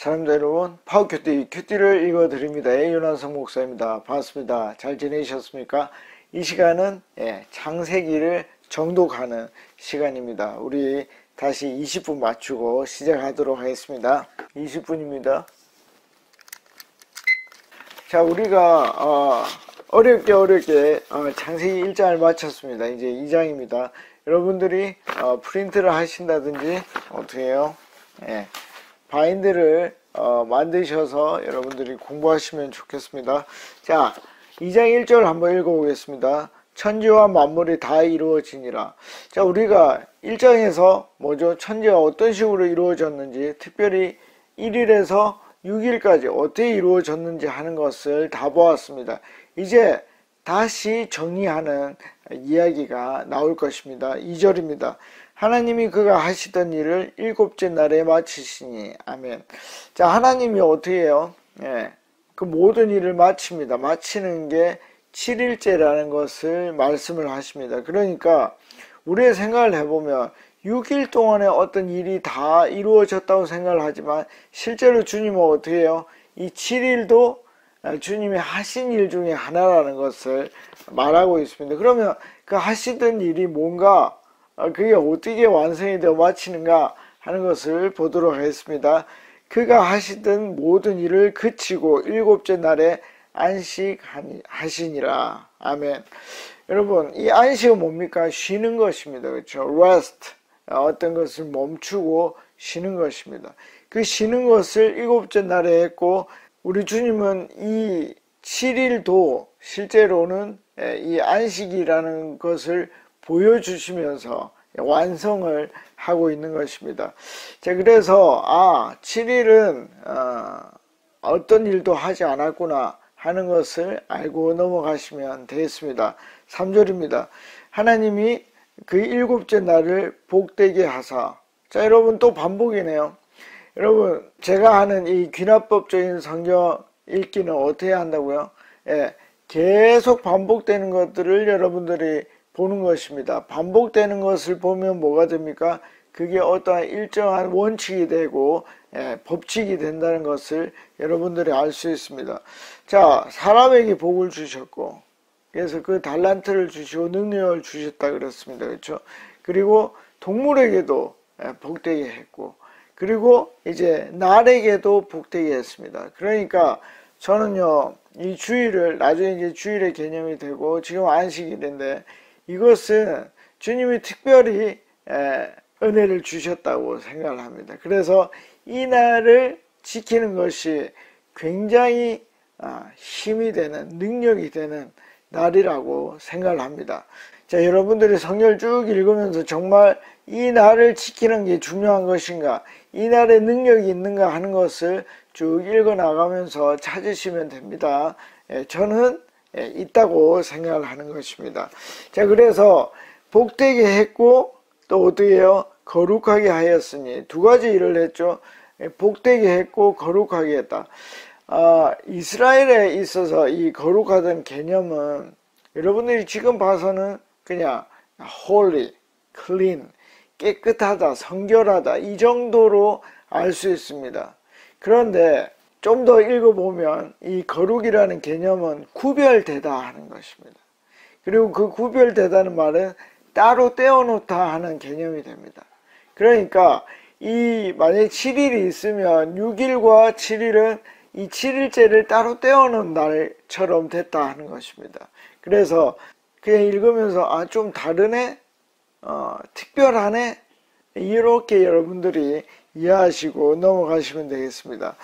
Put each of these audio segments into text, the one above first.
사람들 여러분, 큐티를 읽어드립니다. 윤한성 목사입니다. 반갑습니다. 잘 지내셨습니까? 이 시간은 창세기를 정독하는 시간입니다. 우리 다시 20분 맞추고 시작하도록 하겠습니다. 20분입니다. 자, 우리가 어렵게 창세기 1장을 마쳤습니다. 이제 2장입니다. 여러분들이 프린트를 하신다든지 어떻게 해요? 바인드를 만드셔서 여러분들이 공부하시면 좋겠습니다. 자, 2장 1절 한번 읽어보겠습니다. 천지와 만물이 다 이루어지니라. 자, 우리가 1장에서 뭐죠? 천지가 어떤 식으로 이루어졌는지, 특별히 1일에서 6일까지 어떻게 이루어졌는지 하는 것을 다 보았습니다. 이제 다시 정리하는 이야기가 나올 것입니다. 2절입니다. 하나님이 그가 하시던 일을 일곱째 날에 마치시니. 아멘. 자, 하나님이 어떻게 해요? 그 모든 일을 마칩니다. 마치는 게 7일째라는 것을 말씀을 하십니다. 그러니까 우리의 생각을 해보면 6일 동안에 어떤 일이 다 이루어졌다고 생각을 하지만 실제로 주님은 어떻게 해요? 이 7일도 주님이 하신 일 중에 하나라는 것을 말하고 있습니다. 그러면 그 하시던 일이 뭔가, 그게 어떻게 완성이 되어 마치는가 하는 것을 보도록 하겠습니다. 그가 하시던 모든 일을 그치고 일곱째 날에 안식하시니라. 아멘. 여러분, 이 안식은 뭡니까? 쉬는 것입니다. 그렇죠? rest. 어떤 것을 멈추고 쉬는 것입니다. 그 쉬는 것을 일곱째 날에 했고, 우리 주님은 이 7일도 실제로는 이 안식이라는 것을 보여주시면서 완성을 하고 있는 것입니다. 자, 그래서 7일은 어떤 일도 하지 않았구나 하는 것을 알고 넘어가시면 되겠습니다. 3절입니다. 하나님이 그 일곱째 날을 복되게 하사. 자, 여러분 또 반복이네요. 여러분, 제가 하는 이 귀납법적인 성경 읽기는 어떻게 한다고요? 계속 반복되는 것들을 여러분들이 보는 것입니다. 반복되는 것을 보면 뭐가 됩니까? 그게 어떠한 일정한 원칙이 되고 법칙이 된다는 것을 여러분들이 알 수 있습니다. 자, 사람에게 복을 주셨고, 그래서 그 달란트를 주시고 능력을 주셨다 그랬습니다. 그렇죠? 그리고 동물에게도 복되게 했고, 그리고 이제 날에게도 복되게 했습니다. 그러니까 저는요, 이 주일을 나중에 이제 주일의 개념이 되고 지금 안식일인데, 이것은 주님이 특별히 은혜를 주셨다고 생각을 합니다. 그래서 이 날을 지키는 것이 굉장히 힘이 되는, 능력이 되는 날이라고 생각을 합니다. 자, 여러분들이 성경을 쭉 읽으면서 정말 이 날을 지키는 게 중요한 것인가, 이 날에 능력이 있는가 하는 것을 쭉 읽어 나가면서 찾으시면 됩니다. 저는 있다고 생각을 하는 것입니다. 자, 그래서 복되게 했고 또 어떻게 해요? 거룩하게 하였으니. 두 가지 일을 했죠. 복되게 했고 거룩하게 했다. 이스라엘에 있어서 이 거룩하던 개념은 여러분들이 지금 봐서는 그냥 holy, clean, 깨끗하다, 성결하다 이 정도로 알 수 있습니다. 그런데 좀 더 읽어보면 이 거룩이라는 개념은 구별되다 하는 것입니다. 그리고 그 구별되다는 말은 따로 떼어놓다 하는 개념이 됩니다. 그러니까 만약에 7일이 있으면 6일과 7일은 이 7일째를 따로 떼어놓은 날처럼 됐다 하는 것입니다. 그래서 그냥 읽으면서 좀 다르네? 특별하네? 이렇게 여러분들이 이해하시고 넘어가시면 되겠습니다.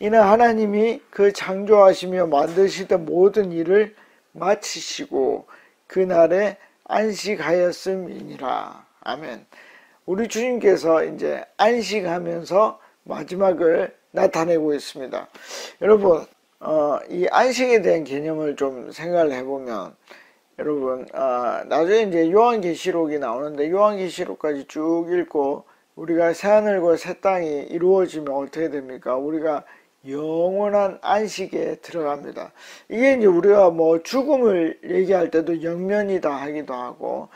이는 하나님이 그 창조하시며 만드시던 모든 일을 마치시고 그날에 안식하였음이니라. 아멘. 우리 주님께서 이제 안식하면서 마지막을 나타내고 있습니다. 여러분, 이 안식에 대한 개념을 좀 생각을 해보면, 여러분, 나중에 이제 요한계시록이 나오는데, 요한계시록까지 쭉 읽고, 우리가 새하늘과 새 땅이 이루어지면 어떻게 됩니까? 우리가 영원한 안식에 들어갑니다. 이게 이제 우리가 뭐 죽음을 얘기할 때도 영면이다 하기도 하고,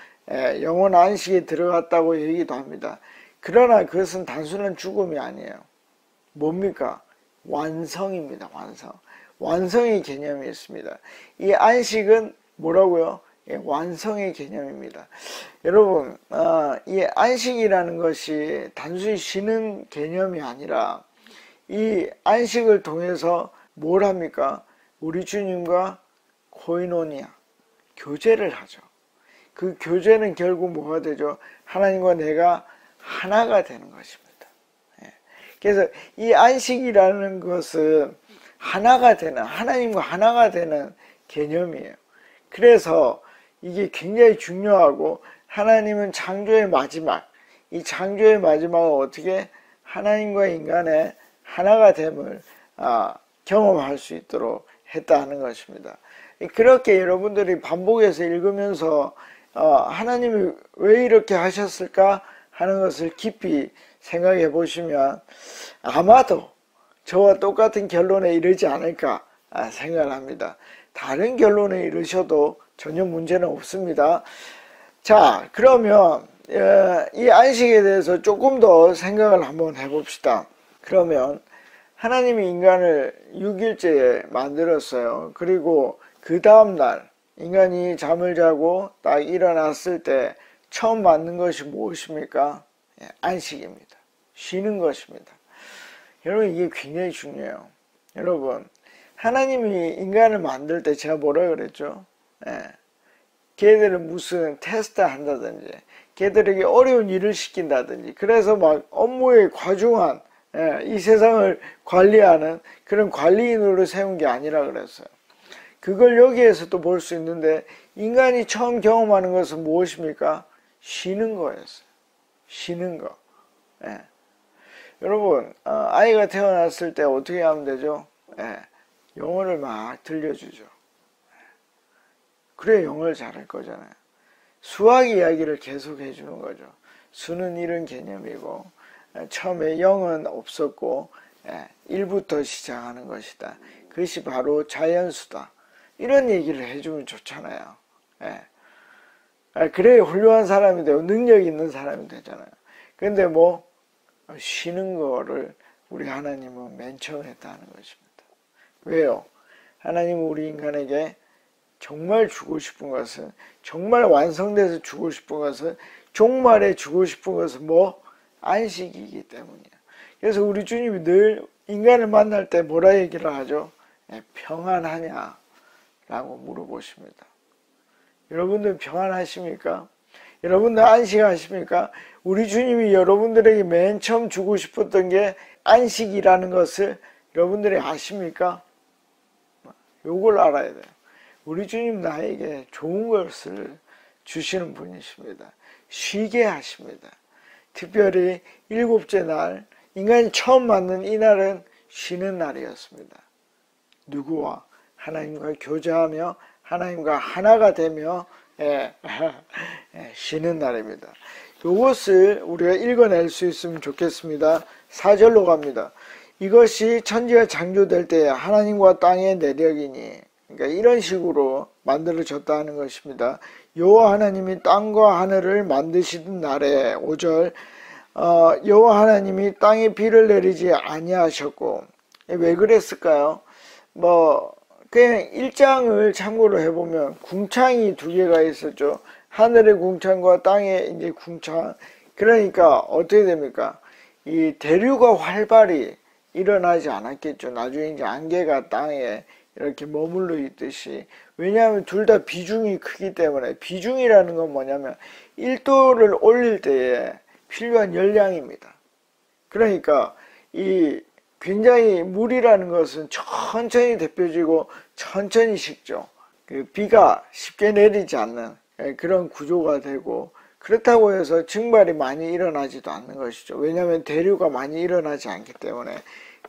영원한 안식에 들어갔다고 얘기도 합니다. 그러나 그것은 단순한 죽음이 아니에요. 뭡니까? 완성입니다. 완성의 개념이 있습니다. 이 안식은 뭐라고요? 예, 완성의 개념입니다. 여러분, 이 안식이라는 것이 단순히 쉬는 개념이 아니라 이 안식을 통해서 뭘 합니까? 우리 주님과 코이노니아, 교제를 하죠. 그 교제는 결국 뭐가 되죠? 하나님과 내가 하나가 되는 것입니다. 예. 그래서 이 안식이라는 것은 하나가 되는, 하나님과 하나가 되는 개념이에요. 그래서 이게 굉장히 중요하고, 하나님은 창조의 마지막, 이 창조의 마지막은 어떻게 하나님과 인간의 하나가 됨을 경험할 수 있도록 했다는 것입니다. 그렇게 여러분들이 반복해서 읽으면서 하나님이 왜 이렇게 하셨을까 하는 것을 깊이 생각해 보시면 아마도 저와 똑같은 결론에 이르지 않을까 생각합니다. 다른 결론에 이르셔도 전혀 문제는 없습니다. 자, 그러면 이 안식에 대해서 조금 더 생각을 한번 해봅시다. 그러면 하나님이 인간을 6일째에 만들었어요. 그리고 그 다음날 인간이 잠을 자고 딱 일어났을 때 처음 만든 것이 무엇입니까? 안식입니다. 쉬는 것입니다. 여러분, 이게 굉장히 중요해요. 여러분, 하나님이 인간을 만들 때 제가 뭐라 그랬죠? 걔들을 무슨 테스트 한다든지, 걔들에게 어려운 일을 시킨다든지, 그래서 막 업무에 과중한 이 세상을 관리하는 그런 관리인으로 세운 게 아니라 그랬어요. 그걸 여기에서도 볼 수 있는데, 인간이 처음 경험하는 것은 무엇입니까? 쉬는 거였어요. 쉬는 거. 여러분, 아이가 태어났을 때 어떻게 하면 되죠? 영어를 막 들려주죠. 그래 영어를 잘할 거잖아요. 수학 이야기를 계속 해주는 거죠. 수는 이런 개념이고, 처음에 0은 없었고 1부터 시작하는 것이다. 그것이 바로 자연수다. 이런 얘기를 해주면 좋잖아요. 그래야 훌륭한 사람이 되고 능력 있는 사람이 되잖아요. 근데 뭐 쉬는 거를 우리 하나님은 맨 처음 했다는 것입니다. 왜요? 하나님은 우리 인간에게 정말 주고 싶은 것은, 정말 완성돼서 주고 싶은 것은, 종말에 주고 싶은 것은 뭐? 안식이기 때문이에요. 그래서 우리 주님이 늘 인간을 만날 때 뭐라 얘기를 하죠? 평안하냐? 라고 물어보십니다. 여러분들 평안하십니까? 여러분들 안식하십니까? 우리 주님이 여러분들에게 맨 처음 주고 싶었던 게 안식이라는 것을 여러분들이 아십니까? 요걸 알아야 돼요. 우리 주님 나에게 좋은 것을 주시는 분이십니다. 쉬게 하십니다. 특별히 7째 날, 인간이 처음 만난 이 날은 쉬는 날이었습니다. 누구와? 하나님과 교제하며 하나님과 하나가 되며 쉬는 날입니다. 이것을 우리가 읽어낼 수 있으면 좋겠습니다. 4절로 갑니다. 이것이 천지가 창조될 때 하나님과 땅의 내력이니, 그러니까 이런 식으로 만들어졌다는 것입니다. 여호와 하나님이 땅과 하늘을 만드시던 날에 5절 여호와 하나님이 땅에 비를 내리지 아니하셨고, 왜 그랬을까요? 그냥 1장을 참고로 해보면 궁창이 2개가 있었죠. 하늘의 궁창과 땅의 이제 궁창. 그러니까 어떻게 됩니까? 이 대류가 활발히 일어나지 않았겠죠. 나중에 이제 안개가 땅에 이렇게 머물러 있듯이. 왜냐하면 둘 다 비중이 크기 때문에. 비중이라는 건 뭐냐면 1도를 올릴 때에 필요한 열량입니다. 그러니까 이 굉장히 물이라는 것은 천천히 데펴지고 천천히 식죠. 비가 쉽게 내리지 않는 그런 구조가 되고, 그렇다고 해서 증발이 많이 일어나지도 않는 것이죠. 왜냐하면 대류가 많이 일어나지 않기 때문에.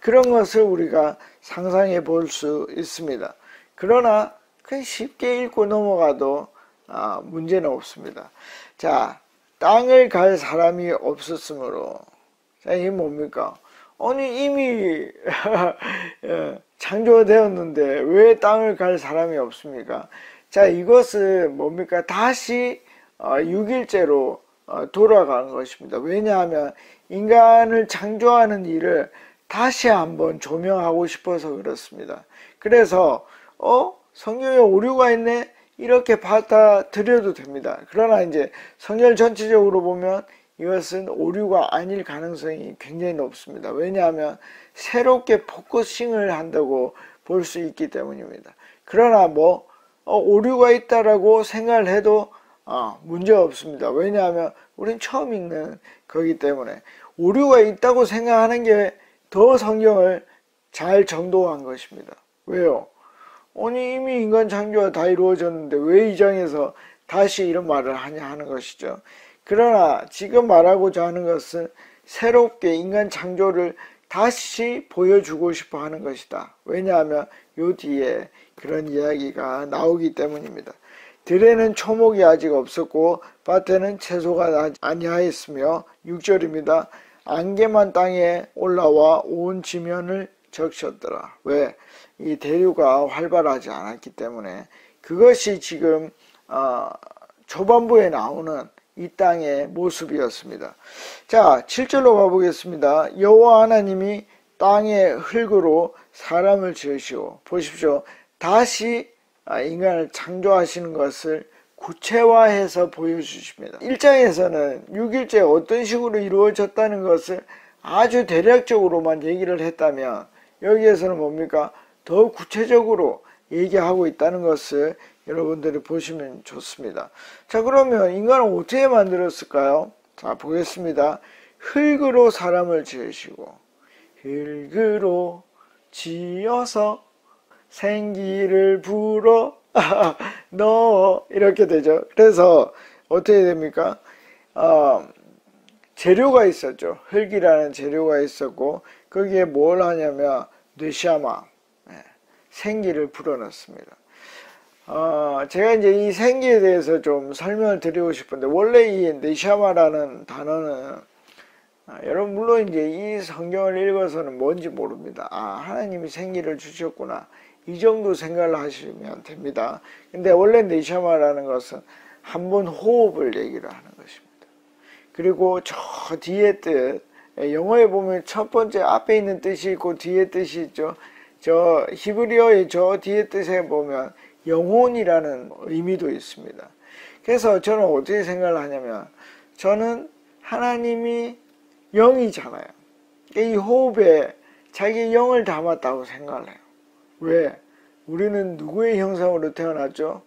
그런 것을 우리가 상상해 볼 수 있습니다. 그러나 그냥 쉽게 읽고 넘어가도 문제는 없습니다. 자, 땅을 갈 사람이 없었으므로. 자, 이게 뭡니까? 아니 이미 창조가 되었는데 왜 땅을 갈 사람이 없습니까? 자, 이것은 뭡니까? 다시 6일째로 돌아간 것입니다. 왜냐하면 인간을 창조하는 일을 다시 한번 조명하고 싶어서 그렇습니다. 그래서 성경에 오류가 있네? 이렇게 받아들여도 됩니다. 그러나 이제 성경 전체적으로 보면 이것은 오류가 아닐 가능성이 굉장히 높습니다. 왜냐하면 새롭게 포커싱을 한다고 볼 수 있기 때문입니다. 그러나 오류가 있다라고 생각을 해도 문제 없습니다. 왜냐하면 우린 처음 읽는 거기 때문에 오류가 있다고 생각하는 게 더 성경을 잘 정독한 것입니다. 왜요? 아니 이미 인간 창조가 다 이루어졌는데 왜 이 장에서 다시 이런 말을 하냐 하는 것이죠. 그러나 지금 말하고자 하는 것은 새롭게 인간 창조를 다시 보여주고 싶어 하는 것이다. 왜냐하면 요 뒤에 그런 이야기가 나오기 때문입니다. 들에는 초목이 아직 없었고 밭에는 채소가 나지 아니하였으며 6절입니다. 안개만 땅에 올라와 온 지면을 적셨더라. 왜? 이 대류가 활발하지 않았기 때문에 그것이 지금 초반부에 나오는 이 땅의 모습이었습니다. 자, 7절로 가보겠습니다. 여호와 하나님이 땅의 흙으로 사람을 지으시고 보십시오. 다시 인간을 창조하시는 것을 구체화해서 보여주십니다. 1장에서는 6일째 어떤 식으로 이루어졌다는 것을 아주 대략적으로만 얘기를 했다면 여기에서는 뭡니까? 더 구체적으로 얘기하고 있다는 것을 여러분들이 보시면 좋습니다. 자, 그러면 인간은 어떻게 만들었을까요? 자, 보겠습니다. 흙으로 사람을 지으시고 흙으로 지어서 생기를 불어 넣어 이렇게 되죠. 그래서 어떻게 됩니까? 재료가 있었죠. 흙이라는 재료가 있었고 거기에 뭘 하냐면 느샤마, 생기를 불어넣습니다. 제가 이제 이 생기에 대해서 좀 설명을 드리고 싶은데 원래 이 느샤마라는 단어는 여러분 물론 이제 이 성경을 읽어서는 뭔지 모릅니다. 하나님이 생기를 주셨구나 이 정도 생각을 하시면 됩니다. 근데 원래 느샤마라는 것은 한 번 호흡을 얘기를 하는 것입니다. 그리고 저 뒤에 뜻, 영어에 보면 첫 번째 앞에 있는 뜻이 있고 뒤에 뜻이 있죠. 저 히브리어의 저 뒤에 뜻에 보면 영혼이라는 의미도 있습니다. 그래서 저는 어떻게 생각을 하냐면 저는 하나님이 영이잖아요. 이 호흡에 자기 영을 담았다고 생각을 해요. 왜? 우리는 누구의 형상으로 태어났죠?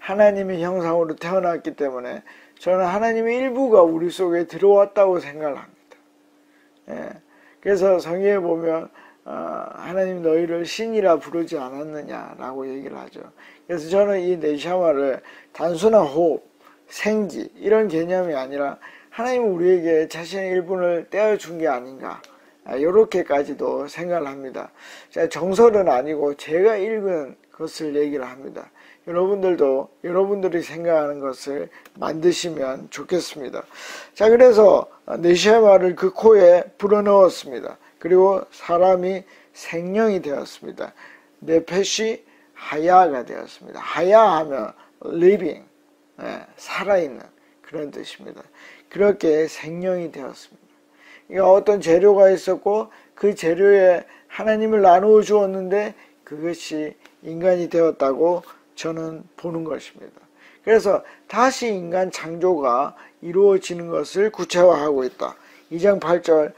하나님의 형상으로 태어났기 때문에 저는 하나님의 일부가 우리 속에 들어왔다고 생각을 합니다. 그래서 성경에 보면 하나님 너희를 신이라 부르지 않았느냐라고 얘기를 하죠. 그래서 저는 이 네샤마를 단순한 호흡, 생기 이런 개념이 아니라 하나님은 우리에게 자신의 일부를 떼어준 게 아닌가 이렇게까지도 생각을 합니다. 정설은 아니고 제가 읽은 것을 얘기를 합니다. 여러분들도 여러분들이 생각하는 것을 만드시면 좋겠습니다. 자, 그래서 네샤마를 그 코에 불어넣었습니다. 그리고 사람이 생명이 되었습니다. 네펫이 하야가 되었습니다. 하야하면 living, 살아있는 그런 뜻입니다. 그렇게 생명이 되었습니다. 어떤 재료가 있었고 그 재료에 하나님을 나누어 주었는데 그것이 인간이 되었다고 저는 보는 것입니다. 그래서 다시 인간 창조가 이루어지는 것을 구체화하고 있다. 2장 8절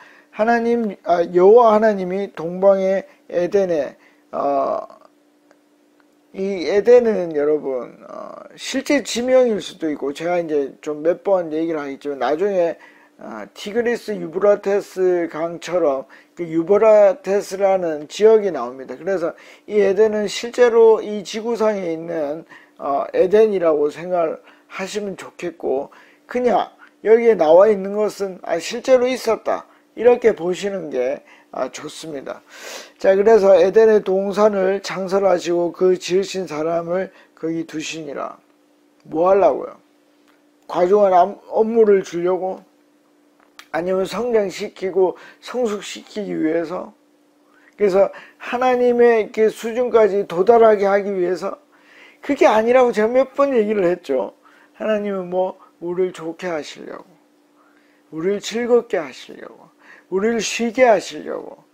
여호와 하나님이 동방의 에덴에 이 에덴은 여러분 실제 지명일 수도 있고 제가 이제 좀 몇 번 얘기를 하겠지만 나중에 티그리스 유브라테스 강처럼 그 유브라테스라는 지역이 나옵니다. 그래서 이 에덴은 실제로 이 지구상에 있는 에덴이라고 생각하시면 좋겠고 그냥 여기에 나와 있는 것은 실제로 있었다 이렇게 보시는 게 좋습니다. 자, 그래서 에덴의 동산을 창설하시고 그 지으신 사람을 거기 두시니라. 뭐 하려고요? 과중한 업무를 주려고? 아니면 성장시키고 성숙시키기 위해서? 그래서 하나님의 그 수준까지 도달하게 하기 위해서? 그게 아니라고 제가 몇 번 얘기를 했죠. 하나님은 우리를 좋게 하시려고, 우리를 즐겁게 하시려고, 우리를 쉬게 하시려고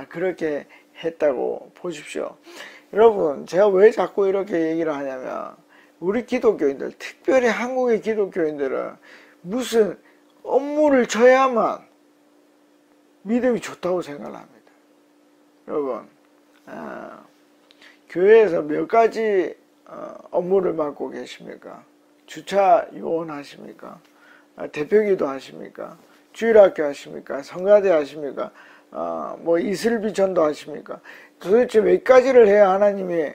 그렇게 했다고 보십시오. 여러분, 제가 왜 자꾸 이렇게 얘기를 하냐면, 우리 기독교인들, 특별히 한국의 기독교인들은 무슨 업무를 져야만 믿음이 좋다고 생각을 합니다. 여러분, 교회에서 몇 가지 업무를 맡고 계십니까? 주차 요원 하십니까? 대표기도 하십니까? 주일학교 하십니까? 성가대 하십니까? 뭐 이슬비 전도 하십니까? 도대체 몇 가지를 해야 하나님이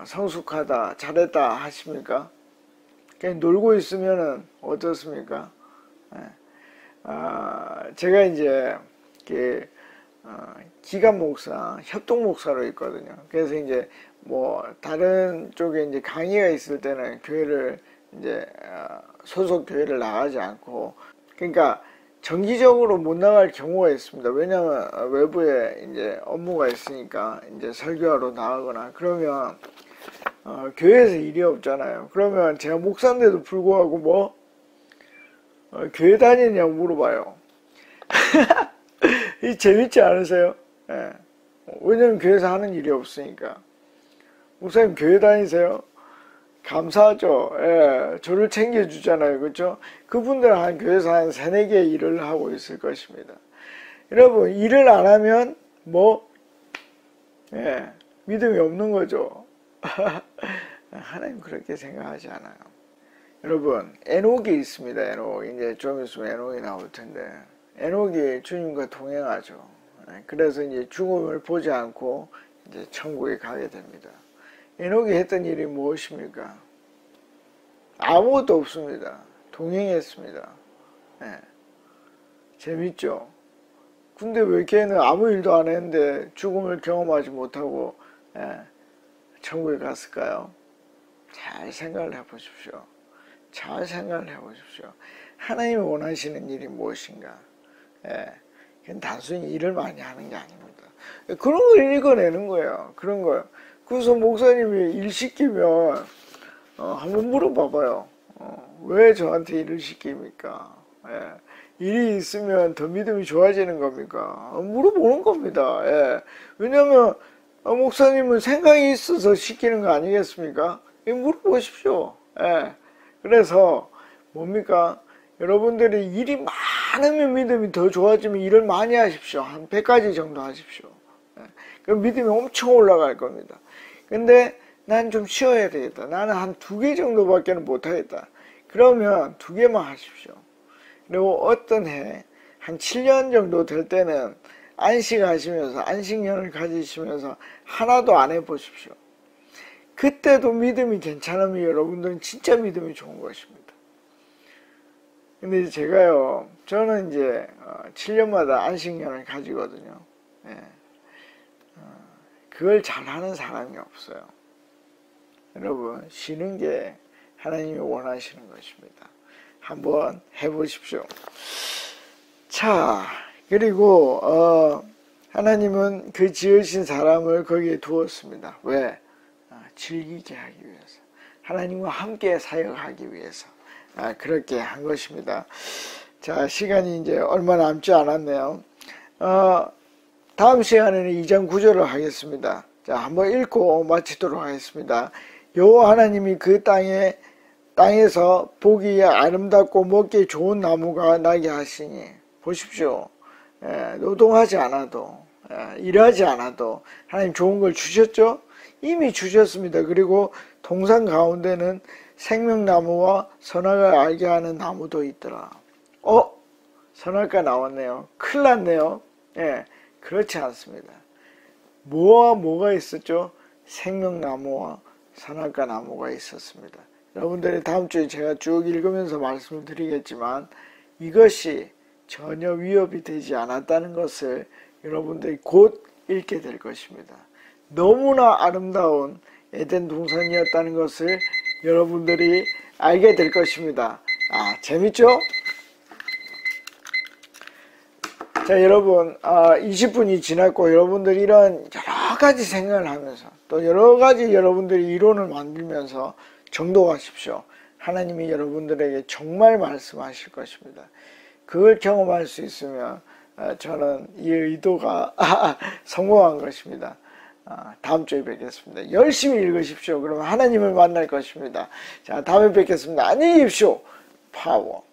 성숙하다, 잘했다 하십니까? 그냥 놀고 있으면은 어떻습니까? 제가 이제 기간 목사, 협동 목사로 있거든요. 그래서 이제 뭐 다른 쪽에 이제 강의가 있을 때는 교회를 이제 소속 교회를 나가지 않고, 그러니까 정기적으로 못 나갈 경우가 있습니다. 왜냐하면 외부에 이제 업무가 있으니까 이제 설교하러 나가거나 그러면 교회에서 일이 없잖아요. 그러면 제가 목사인데도 불구하고 뭐 교회 다니냐고 물어봐요. 이 재밌지 않으세요? 예. 왜냐면 교회에서 하는 일이 없으니까. 목사님 교회 다니세요? 감사하죠. 예, 저를 챙겨주잖아요. 그렇죠? 그분들은 한 교회에서 한 3-4개 일을 하고 있을 것입니다. 여러분, 일을 안 하면 뭐 믿음이 없는 거죠. 하나님 그렇게 생각하지 않아요. 여러분, 에녹이 있습니다. 에녹. 이제 좀 있으면 에녹이 나올 텐데, 에녹이 주님과 동행하죠. 그래서 이제 죽음을 보지 않고 이제 천국에 가게 됩니다. 에녹이 했던 일이 무엇입니까? 아무것도 없습니다. 동행했습니다. 재밌죠? 근데 왜 걔는 아무 일도 안 했는데 죽음을 경험하지 못하고 천국에 갔을까요? 잘 생각을 해보십시오. 잘 생각을 해보십시오. 하나님이 원하시는 일이 무엇인가? 그냥 단순히 일을 많이 하는 게 아닙니다. 그런 걸 읽어내는 거예요. 그런 거요. 그래서 목사님이 일 시키면 한번 물어봐봐요. 왜 저한테 일을 시킵니까? 일이 있으면 더 믿음이 좋아지는 겁니까? 물어보는 겁니다. 왜냐하면 목사님은 생각이 있어서 시키는 거 아니겠습니까? 물어보십시오. 그래서 뭡니까? 여러분들이 일이 많으면 믿음이 더 좋아지면 일을 많이 하십시오. 한 100가지 정도 하십시오. 그럼 믿음이 엄청 올라갈 겁니다. 근데 난 좀 쉬어야 되겠다. 나는 한 2개 정도밖에 못하겠다. 그러면 2개만 하십시오. 그리고 어떤 해, 한 7년 정도 될 때는 안식하시면서, 안식년을 가지시면서 하나도 안 해보십시오. 그때도 믿음이 괜찮으면 여러분들은 진짜 믿음이 좋은 것입니다. 근데 제가요, 저는 이제 7년마다 안식년을 가지거든요. 그걸 잘하는 사람이 없어요. 여러분, 쉬는 게 하나님이 원하시는 것입니다. 한번 해보십시오. 자, 그리고 하나님은 그 지으신 사람을 거기에 두었습니다. 왜? 즐기게 하기 위해서. 하나님과 함께 사역하기 위해서. 그렇게 한 것입니다. 자, 시간이 이제 얼마 남지 않았네요. 다음 시간에는 2장 9절을 하겠습니다. 자, 한번 읽고 마치도록 하겠습니다. 여호와 하나님이 그 땅에서 보기에 아름답고 먹기 좋은 나무가 나게 하시니, 보십시오. 노동하지 않아도, 일하지 않아도 하나님 좋은 걸 주셨죠? 이미 주셨습니다. 그리고 동산 가운데는 생명나무와 선악을 알게 하는 나무도 있더라. 선악과 나왔네요. 큰일 났네요. 그렇지 않습니다. 뭐와 뭐가 있었죠? 생명나무와 선악과 나무가 있었습니다. 여러분들이 다음 주에 제가 쭉 읽으면서 말씀을 드리겠지만, 이것이 전혀 위협이 되지 않았다는 것을 여러분들이 곧 읽게 될 것입니다. 너무나 아름다운 에덴 동산이었다는 것을 여러분들이 알게 될 것입니다. 재밌죠? 자, 여러분, 20분이 지났고 여러분들이 이런 여러 가지 생각을 하면서 또 여러 가지 여러분들이 이론을 만들면서 정독하십시오. 하나님이 여러분들에게 정말 말씀하실 것입니다. 그걸 경험할 수 있으면 저는 이 의도가 성공한 것입니다. 다음 주에 뵙겠습니다. 열심히 읽으십시오. 그러면 하나님을 만날 것입니다. 자, 다음에 뵙겠습니다. 안녕히 계십시오. 파워.